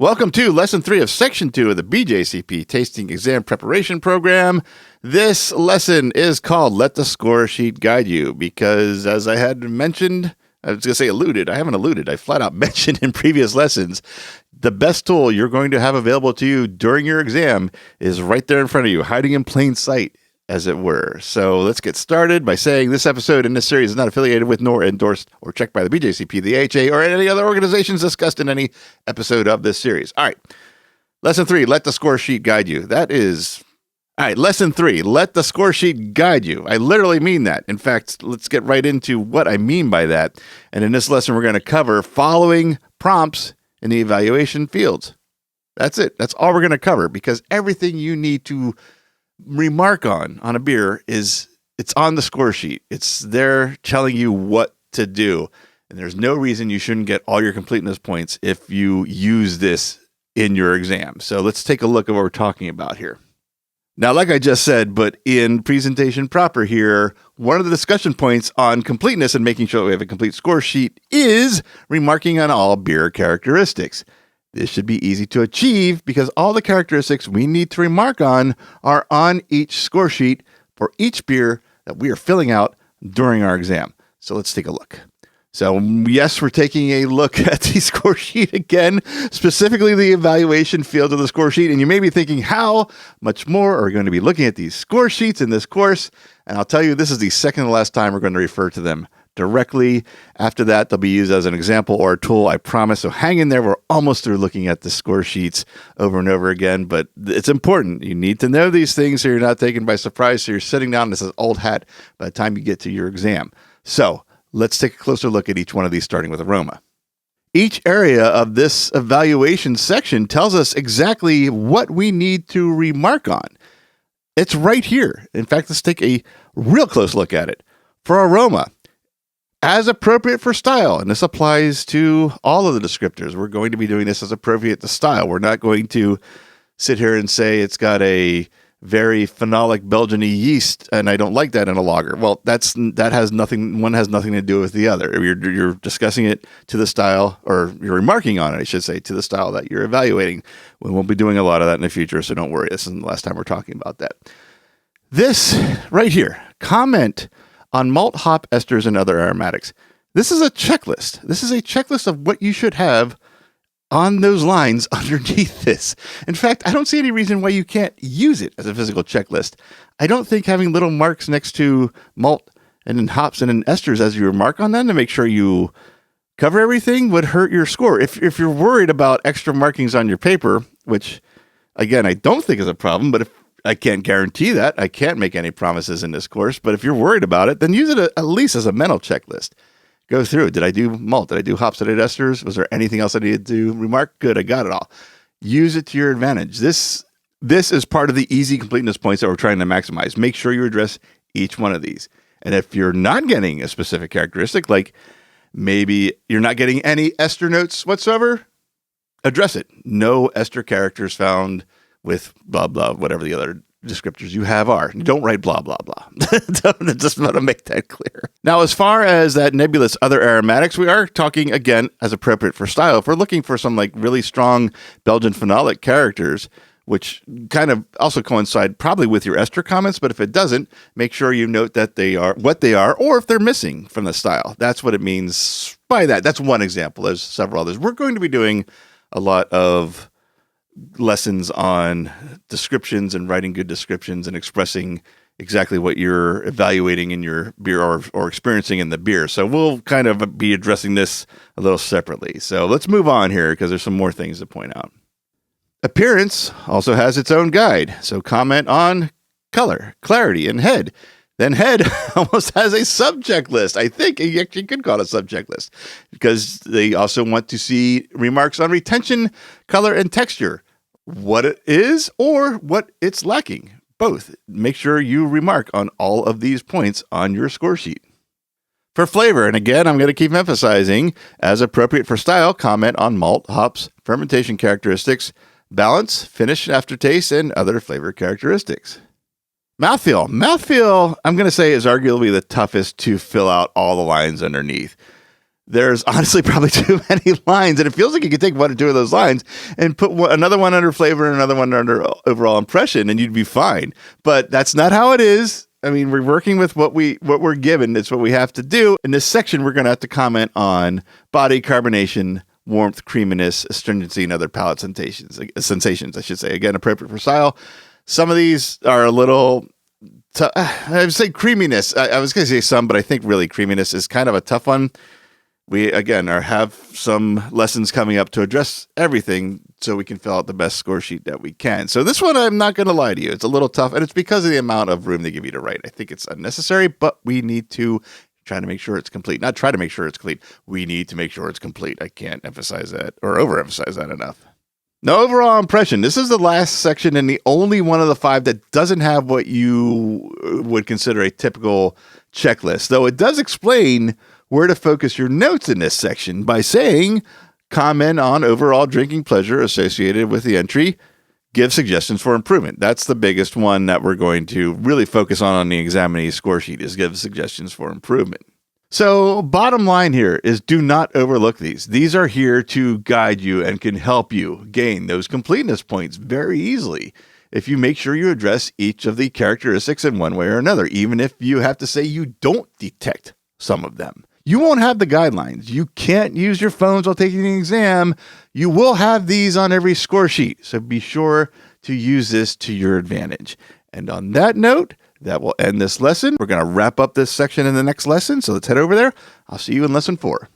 Welcome to Lesson 3 of Section 2 of the BJCP Tasting Exam Preparation Program. This lesson is called Let the Scoresheet Guide You because, as I had mentioned, I was going to say alluded. I haven't alluded. I flat out mentioned in previous lessons, the best tool you're going to have available to you during your exam is right there in front of you, hiding in plain sight, as it were. So let's get started by saying this episode in this series is not affiliated with nor endorsed or checked by the BJCP, the AHA, or any other organizations discussed in any episode of this series. All right. Lesson 3, let the score sheet guide you. All right, Lesson 3, let the score sheet guide you. I literally mean that. In fact, let's get right into what I mean by that. And in this lesson, we're going to cover following prompts in the evaluation fields. That's it. That's all we're going to cover because everything you need to remark on a beer it's on the score sheet. It's there telling you what to do. And there's no reason you shouldn't get all your completeness points if you use this in your exam. So let's take a look at what we're talking about here. Now, like I just said, but in presentation proper here, one of the discussion points on completeness and making sure that we have a complete score sheet is remarking on all beer characteristics. This should be easy to achieve because all the characteristics we need to remark on are on each score sheet for each beer that we are filling out during our exam. So let's take a look. So yes, we're taking a look at the score sheet again, specifically the evaluation field of the score sheet. And you may be thinking, how much more are we going to be looking at these score sheets in this course? And I'll tell you, this is the second to last time we're going to refer to them directly. After that, they'll be used as an example or a tool, I promise. So hang in there. We're almost through looking at the score sheets over and over again, but it's important. You need to know these things so you're not taken by surprise. So you're sitting down, this is old hat by the time you get to your exam. So let's take a closer look at each one of these, starting with aroma. Each area of this evaluation section tells us exactly what we need to remark on. It's right here. In fact, let's take a real close look at it. For aroma, as appropriate for style, and this applies to all of the descriptors. We're going to be doing this as appropriate to style. We're not going to sit here and say it's got a very phenolic Belgian yeast, and I don't like that in a lager. Well, that has nothing. One has nothing to do with the other. You're discussing it to the style, or you're remarking on it, I should say, to the style that you're evaluating. We won't be doing a lot of that in the future, so don't worry. This isn't the last time we're talking about that. This right here, comment on malt, hop, esters, and other aromatics. This is a checklist. This is a checklist of what you should have on those lines underneath this. In fact, I don't see any reason why you can't use it as a physical checklist. I don't think having little marks next to malt and then hops and then esters as you remark on them to make sure you cover everything would hurt your score. If you're worried about extra markings on your paper, which again, I don't think is a problem, but if I can't guarantee that. I can't make any promises in this course, but if you're worried about it, then use it at least as a mental checklist. Go through. Did I do malt? Did I do hops? Did I do esters? Was there anything else I needed to remark? Good. I got it all. Use it to your advantage. This is part of the easy completeness points that we're trying to maximize. Make sure you address each one of these. And if you're not getting a specific characteristic, like maybe you're not getting any ester notes whatsoever, address it. No ester characters found with blah, blah, whatever the other descriptors you have are. Don't write blah, blah, blah. Just want to make that clear. Now, as far as that nebulous other aromatics, we are talking, again, as appropriate for style. If we're looking for some like really strong Belgian phenolic characters, which kind of also coincide probably with your ester comments, but if it doesn't, make sure you note that they are what they are, or if they're missing from the style. That's what it means by that. That's one example. There's several others. We're going to be doing a lot of lessons on descriptions and writing good descriptions and expressing exactly what you're evaluating in your beer or experiencing in the beer. So we'll kind of be addressing this a little separately. So let's move on here because there's some more things to point out. Appearance also has its own guide. So comment on color, clarity, and head. Then head almost has a subject list. I think you actually could call it a subject list because they also want to see remarks on retention, color, and texture, what it is or what it's lacking. Both. Make sure you remark on all of these points on your score sheet. For flavor, and again, I'm going to keep emphasizing, as appropriate for style, comment on malt, hops, fermentation characteristics, balance, finish, aftertaste, and other flavor characteristics. Mouthfeel. Mouthfeel, I'm going to say, is arguably the toughest to fill out all the lines underneath. there's honestly probably too many lines, and it feels like you could take one or two of those lines and put another one under flavor and another one under overall impression, and you'd be fine. But that's not how it is. I mean, we're working with what we're given. It's what we have to do. In this section, we're going to have to comment on body, carbonation, warmth, creaminess, astringency, and other palate sensations, I should say. Again, appropriate for style. Some of these are a little, I would say creaminess. I was going to say some, but I think really creaminess is kind of a tough one. We, again, have some lessons coming up to address everything so we can fill out the best score sheet that we can. So this one, I'm not going to lie to you, it's a little tough, and it's because of the amount of room they give you to write. I think it's unnecessary, but we need to try to make sure it's complete. Not try to make sure it's complete. We need to make sure it's complete. I can't emphasize that or overemphasize that enough. Now, overall impression. This is the last section and the only one of the 5 that doesn't have what you would consider a typical checklist, though it does explain where to focus your notes in this section by saying, comment on overall drinking pleasure associated with the entry, give suggestions for improvement. That's the biggest one that we're going to really focus on the examinee's score sheet, is give suggestions for improvement. So bottom line here is, do not overlook these. These are here to guide you and can help you gain those completeness points very easily if you make sure you address each of the characteristics in one way or another, even if you have to say you don't detect some of them. You won't have the guidelines. You can't use your phones while taking the exam. You will have these on every score sheet, so be sure to use this to your advantage. And on that note, that will end this lesson. We're going to wrap up this section in the next lesson, so let's head over there. I'll see you in lesson 4.